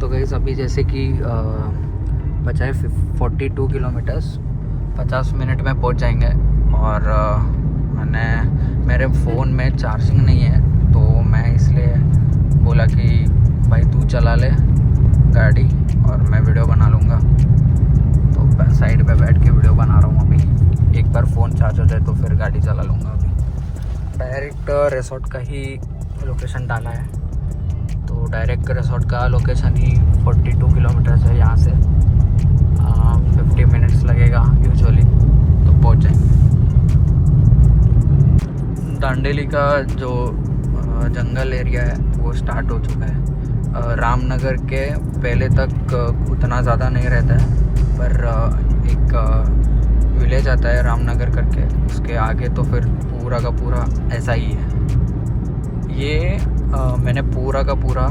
तो गाइस अभी जैसे कि बचा है 42 किलोमीटर्स, 50 मिनट में पहुंच जाएंगे। और मेरे फ़ोन में चार्जिंग नहीं है, तो मैं इसलिए बोला कि भाई तू चला ले गाड़ी और मैं वीडियो बना लूँगा। तो साइड पे बैठ के वीडियो बना रहा हूँ अभी। एक बार फ़ोन चार्ज हो जाए तो फिर गाड़ी चला लूँगा। अभी डायरेक्ट रिसोर्ट का ही लोकेशन डाला है, तो डायरेक्ट रिसोर्ट का लोकेशन ही 42 किलोमीटर्स है यहाँ से। 50 मिनट्स लगेगा यूजुअली, तो पहुँच जाएंगे। दांडेली का जो जंगल एरिया है वो स्टार्ट हो चुका है। रामनगर के पहले तक उतना ज़्यादा नहीं रहता है, पर एक विलेज आता है रामनगर करके, उसके आगे तो फिर पूरा का पूरा ऐसा ही है। ये मैंने पूरा का पूरा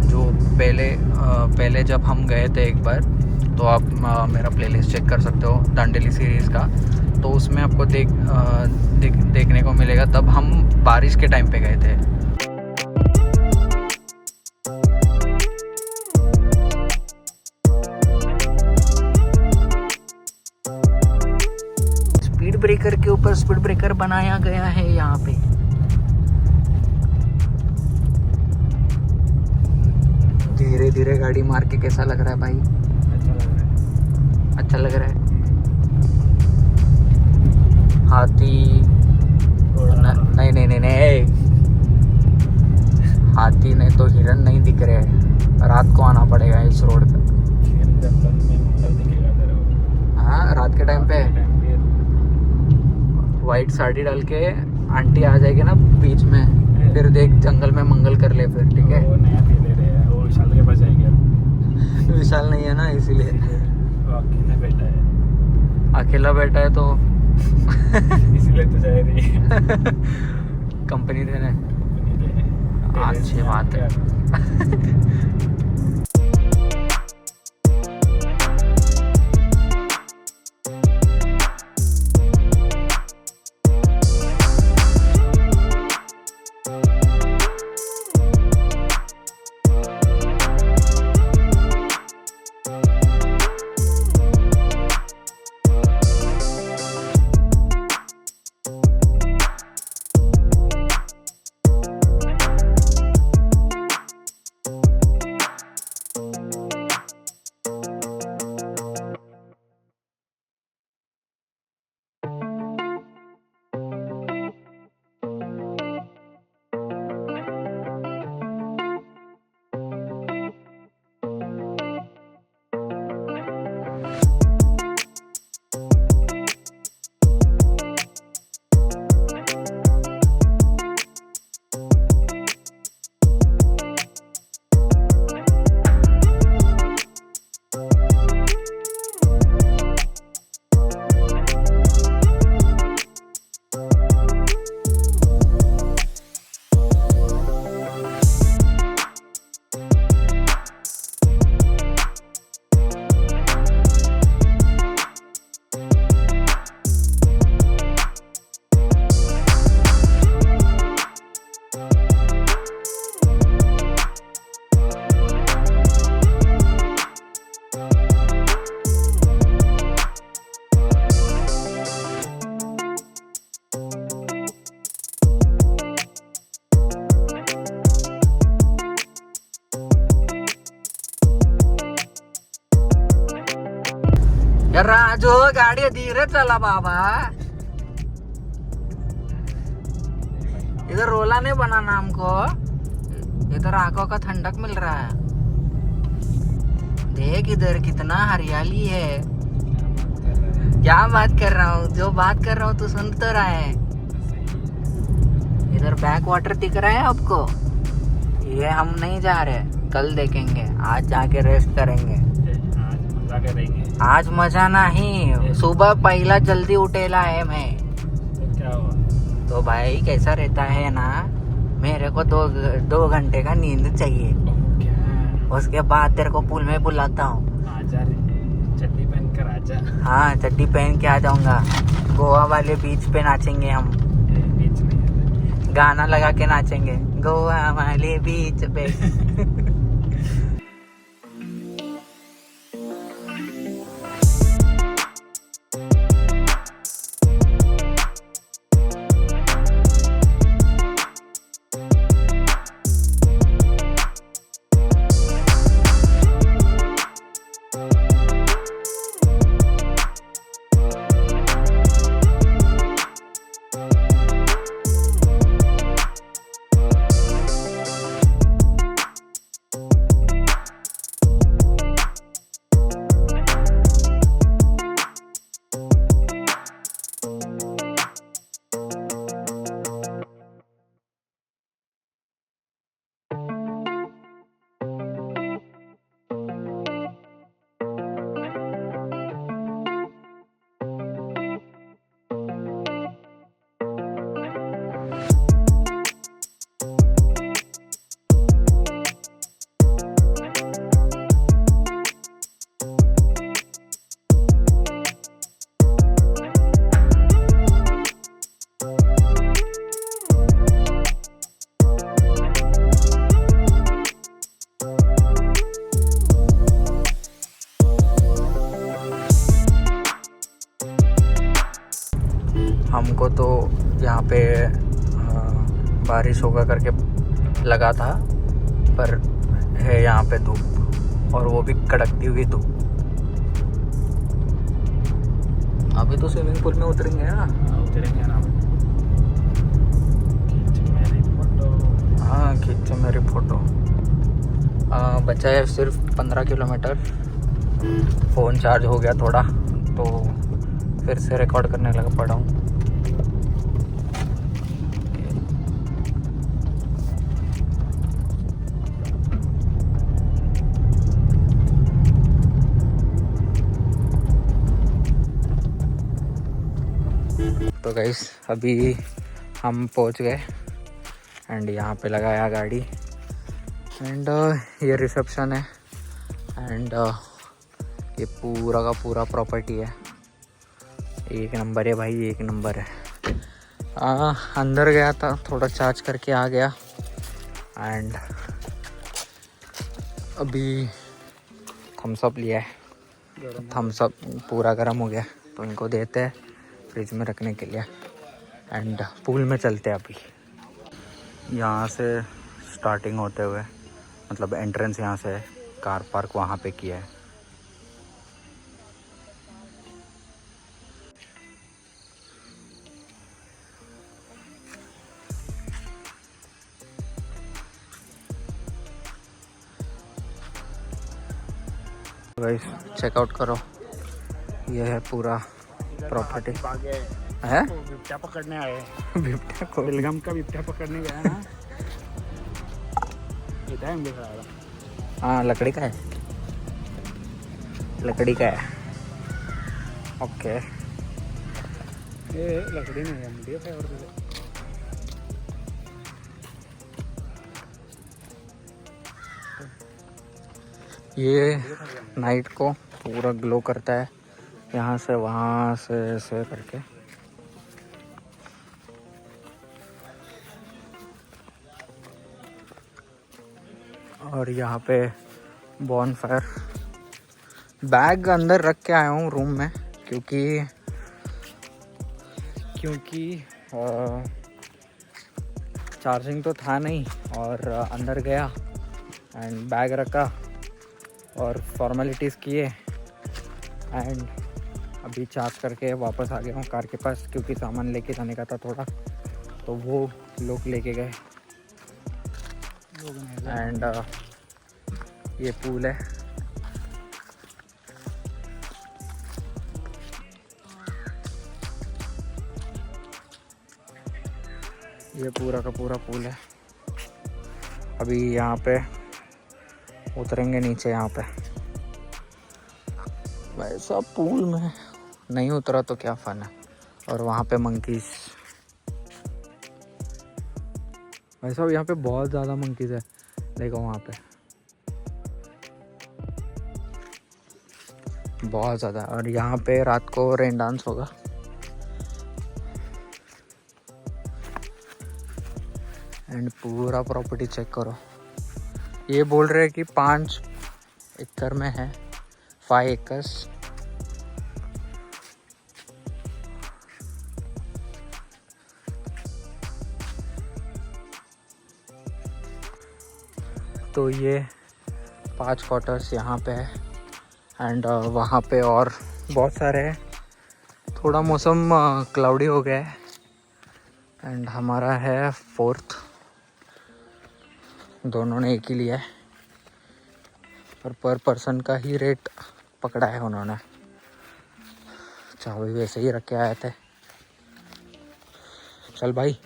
जो पहले जब हम गए थे एक बार, तो आप मेरा प्लेलिस्ट चेक कर सकते हो दांडेली सीरीज़ का, तो उसमें आपको देखने को मिलेगा। तब हम बारिश के टाइम पे गए थे। स्पीड ब्रेकर के ऊपर स्पीड ब्रेकर बनाया गया है यहाँ पे। धीरे धीरे गाड़ी मार के कैसा लग रहा है भाई? अच्छा लग रहा है। हाथी नहीं, हाथी नहीं तो हिरन नहीं दिख रहे हैं। रात को आना पड़ेगा इस रोड पे। हाँ, रात के टाइम पे वाइट साड़ी डाल के आंटी आ जाएगी ना बीच में, फिर देख जंगल में मंगल कर ले फिर, ठीक है? वो नया ले रहे हैं, वो विशाल के पास जाएंगे। विशाल नहीं है ना, इसीलिए अकेला बैठा है। अकेला बैठा है तो इसीलिए तो जा रही है कंपनी देने। कंपनी अच्छी बात है। यार राजू, गाड़ी धीरे चला बाबा, इधर रोला नहीं बनाना हमको, इधर आंखों का ठंडक मिल रहा है। देख इधर कितना हरियाली है। क्या बात कर रहा हूँ, जो बात कर रहा हूँ तू सुन तो रहा है। इधर बैक वाटर दिख रहा है आपको? ये हम नहीं जा रहे, कल देखेंगे। आज जाके रेस्ट करेंगे। आज मजा नहीं, सुबह पहला जल्दी उठेला है मैं। तो क्या हुआ? तो भाई कैसा रहता है ना, मेरे को 2 घंटे का नींद चाहिए। उसके बाद तेरे को पुल में बुलाता हूँ। आजा रे, चड्डी पहन कर आजा। हाँ, चड्डी पहन के आ जाऊंगा। गोवा वाले बीच पे नाचेंगे हम। बीच नहीं, गाना लगा के नाचेंगे गोवा वाले बीच पे। हमको तो यहाँ पे बारिश होगा करके लगा था, पर है यहाँ पे धूप, और वो भी कड़कती हुई धूप। अभी तो स्विमिंग पूल में उतरेंगे ना। उतरेंगे ना। खींच मेरी फोटो। हाँ खींचो मेरी फ़ोटो। बचा है सिर्फ 15 किलोमीटर। फ़ोन चार्ज हो गया थोड़ा, तो फिर से रिकॉर्ड करने लगा पड़ा हूँ। तो गाइस अभी हम पहुंच गए एंड यहाँ पे लगाया गाड़ी, एंड ये रिसेप्शन है, एंड ये पूरा का पूरा प्रॉपर्टी है। एक नंबर है भाई, एक नंबर है। अंदर गया था, थोड़ा चार्ज करके आ गया, एंड अभी थम्स अप लिया है। थम्स अप पूरा गर्म हो गया, तो इनको देते हैं फ्रिज में रखने के लिए, एंड पूल में चलते हैं अभी। यहाँ से स्टार्टिंग होते हुए, मतलब एंट्रेंस यहाँ से है, कार पार्क वहाँ पे किया है। गाइस चेकआउट करो, ये है पूरा प्रॉपर्टी है। बिबट्या पकड़ने आए। बिबट्या को बेलगाम का बिबट्या पकड़ने गया ना। ये टाइम दिख रहा है। हाँ लकड़ी का है, लकड़ी का है। ओके ये लकड़ी नहीं है, MDF है। और ये नाइट को पूरा ग्लो करता है, यहाँ से वहाँ से ऐसे करके। और यहाँ पे बॉनफायर। बैग अंदर रख के आया हूँ रूम में, क्योंकि चार्जिंग तो था नहीं, और अंदर गया एंड बैग रखा और फॉर्मेलिटीज़ किए, एंड अभी चार्ज करके वापस आ गया हूँ कार के पास, क्योंकि सामान लेके जाने का था थोड़ा, तो वो लोग लेके गए। एंड ये पूल है। ये पूरा का पूरा पूल है। अभी यहाँ पे उतरेंगे नीचे। यहाँ पे वैसा पूल में नहीं उतरा तो क्या फन है। और वहाँ पे मंकीज, भाई साहब यहाँ पे बहुत ज़्यादा मंकीज है, देखो वहाँ पे बहुत ज़्यादा। और यहाँ पे रात को रेन डांस होगा। एंड पूरा प्रॉपर्टी चेक करो। ये बोल रहे हैं कि 5 एकड़ में है, 5 एकर्स। तो ये 5 क्वार्टर्स यहाँ पे है, एंड वहाँ पे और बहुत सारे हैं। थोड़ा मौसम क्लाउडी हो गया है, एंड हमारा है 4th। दोनों ने एक ही लिया है, पर पर्सन का ही रेट पकड़ा है उन्होंने। चाबी वैसे ही रख के आए थे। चल भाई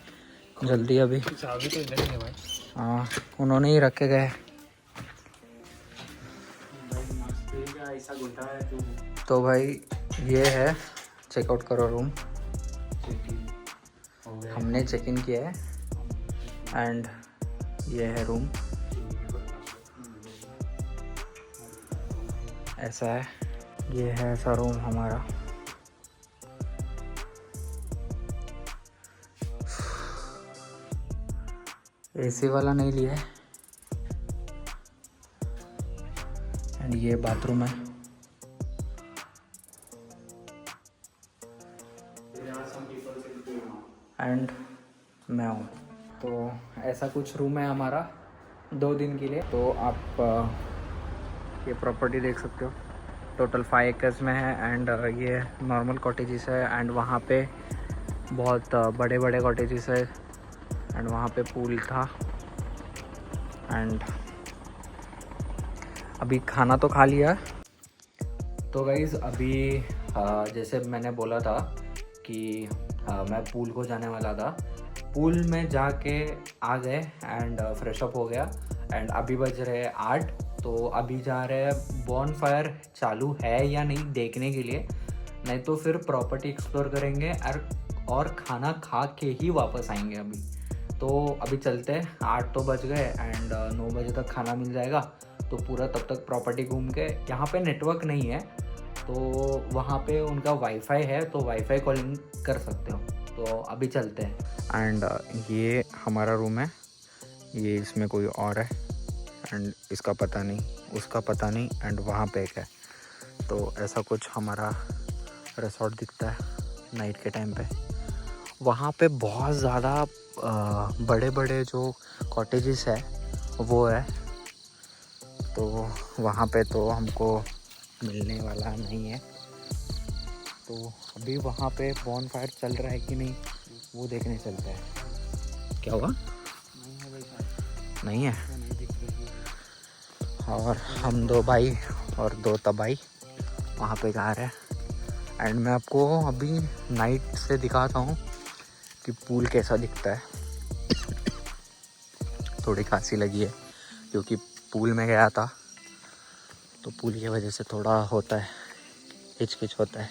जल्दी अभी। चाबी तो इधर ही है भाई। हाँ उन्होंने ही रख के गए। ऐसा घुटा है तू। तो भाई ये है, चेकआउट करो रूम। हमने चेक इन किया है, एंड ये है रूम। ऐसा है, ये है ऐसा रूम हमारा। एसी वाला नहीं लिया है। एंड ये बाथरूम है। एंड मैं हूँ। तो ऐसा कुछ रूम है हमारा 2 दिन के लिए। तो आप ये प्रॉपर्टी देख सकते हो, टोटल 5 एकर्स में है। एंड ये नॉर्मल कॉटेजेस है एंड वहाँ पे बहुत बड़े बड़े कॉटेजेस है एंड वहाँ पे पूल था। एंड अभी खाना तो खा लिया। तो गाइज़ अभी जैसे मैंने बोला था कि मैं पूल को जाने वाला था। पूल में जाके आ गए एंड फ्रेश अप हो गया एंड अभी बज रहे 8। तो अभी जा रहे हैं बॉन फायर चालू है या नहीं देखने के लिए, नहीं तो फिर प्रॉपर्टी एक्सप्लोर करेंगे और खाना खा के ही वापस आएंगे। अभी तो अभी चलते हैं, 8 तो बज गए एंड 9 बजे तक खाना मिल जाएगा। तो पूरा तब तक प्रॉपर्टी घूम के, यहाँ पे नेटवर्क नहीं है तो वहाँ पे उनका वाईफाई है तो वाईफाई कॉलिंग कर सकते हो। तो अभी चलते हैं। एंड ये हमारा रूम है, ये इसमें कोई और है एंड इसका पता नहीं, उसका पता नहीं एंड वहाँ पे एक है। तो ऐसा कुछ हमारा रिसॉर्ट दिखता है नाइट के टाइम पे। वहाँ पे बहुत ज़्यादा बड़े बड़े जो कॉटेजेस है वो है, तो वहाँ पे तो हमको मिलने वाला नहीं है। तो अभी वहाँ पे बॉन फायर चल रहा है कि नहीं वो देखने चलते हैं। क्या हुआ? नहीं है। और हम 2 भाई और 2 तबाई वहाँ पे जा रहे हैं एंड मैं आपको अभी नाइट से दिखाता हूँ कि पूल कैसा दिखता है। थोड़ी खांसी लगी है क्योंकि पूल में गया था तो पूल की वजह से थोड़ा होता है, हिचकिच होता है।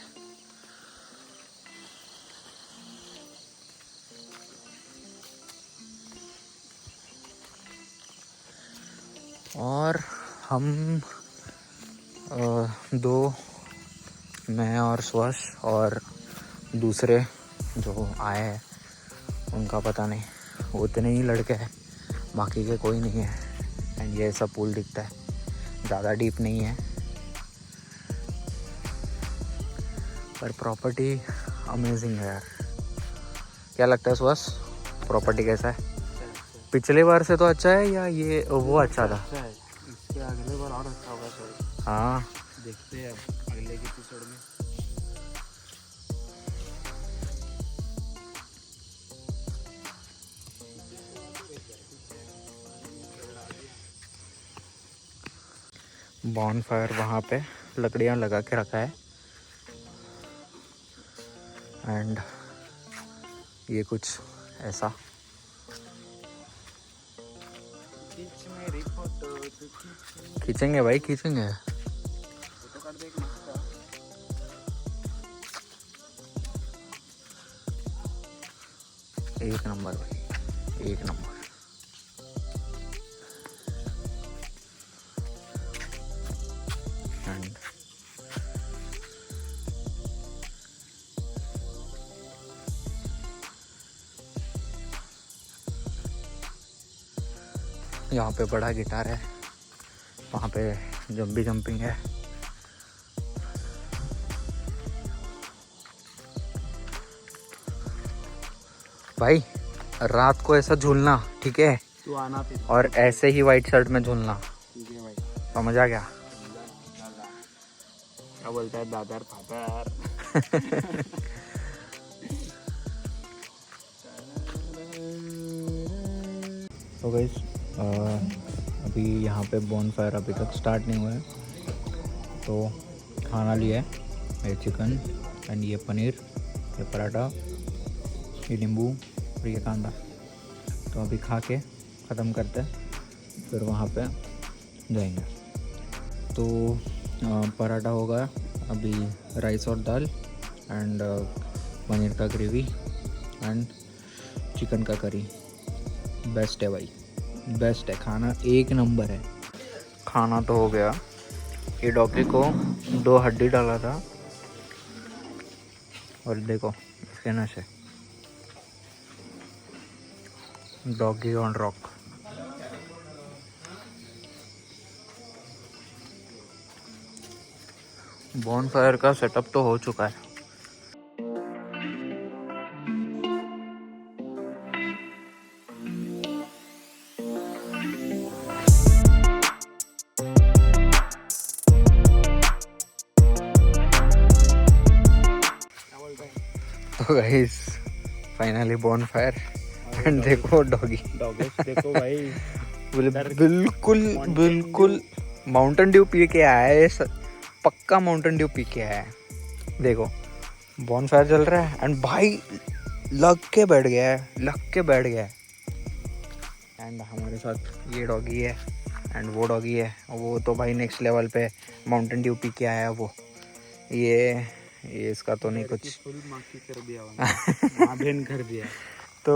और हम 2, मैं और स्वश और दूसरे जो आए हैं उनका पता नहीं, वो उतने ही लड़के हैं, बाकी के कोई नहीं है। एंड ये ऐसा पूल दिखता है, ज़्यादा डीप नहीं है पर प्रॉपर्टी अमेजिंग है यार। क्या लगता है सुहास, प्रॉपर्टी कैसा है? पिछले बार से तो अच्छा है या ये वो अच्छा था? इसके अगले बार और अच्छा होगा शायद। हाँ देखते हैं अगले के एपिसोड में। बॉन फायर वहाँ पे लकड़ियाँ लगा के रखा है एंड ये कुछ ऐसा। खींचेंगे भाई, खींचेंगे। फोटो काट दे एक मस्त। एक नंबर भाई, एक नंबर। एंड यहाँ पे बड़ा गिटार है, वहाँ पे जंपिंग है। भाई रात को ऐसा झूलना ठीक है, तू आना फिर। और ऐसे ही वाइट शर्ट में झूलना, ठीक है भाई। समझ आ गया? क्या बोलता है दादर फादर? तो गाइस अभी यहाँ पे बॉन फायर अभी तक स्टार्ट नहीं हुआ है, तो खाना लिया है, ये चिकन एंड ये पनीर, ये पराठा, ये नींबू और ये कांदा। तो अभी खा के ख़त्म करते हैं, फिर वहाँ पे जाएंगे। तो पराठा होगा, अभी राइस और दाल एंड पनीर का ग्रेवी एंड चिकन का करी। बेस्ट है भाई, बेस्ट है, खाना एक नंबर है। खाना तो हो गया, ये डॉगी को 2 हड्डी डाला था और देखो इसके नशे, doggy on rock. Bon fire का सेटअप तो हो चुका है। तो गाइस फाइनली बॉनफायर एंड देखो डॉगी डॉगेस देखो भाई। बिल्कुल बिल्कुल माउंटेन ड्यू पी के आया है पक्का माउंटेन ड्यू पी के आया है। देखो बॉनफायर चल रहा है एंड भाई लग के बैठ गया है एंड हमारे साथ ये डॉगी है एंड वो डॉगी है, वो तो भाई नेक्स्ट लेवल पे माउंटेन ड्यू पी के आया है। वो ये इसका तो नहीं कुछ फुल माखी कर दिया माँ बहन कर दिया। तो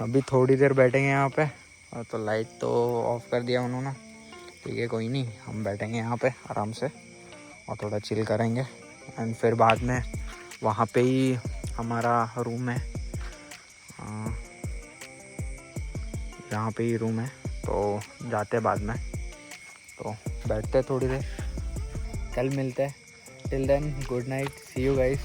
अभी थोड़ी देर बैठेंगे यहाँ पे, और तो लाइट तो ऑफ कर दिया उन्होंने। ठीक है कोई नहीं, हम बैठेंगे यहाँ पे आराम से और थोड़ा चिल करेंगे एंड फिर बाद में वहाँ पे ही हमारा रूम है, यहाँ पे ही रूम है तो जाते बाद में, तो बैठते थोड़ी देर, कल मिलते हैं। Till then good night, see you guys.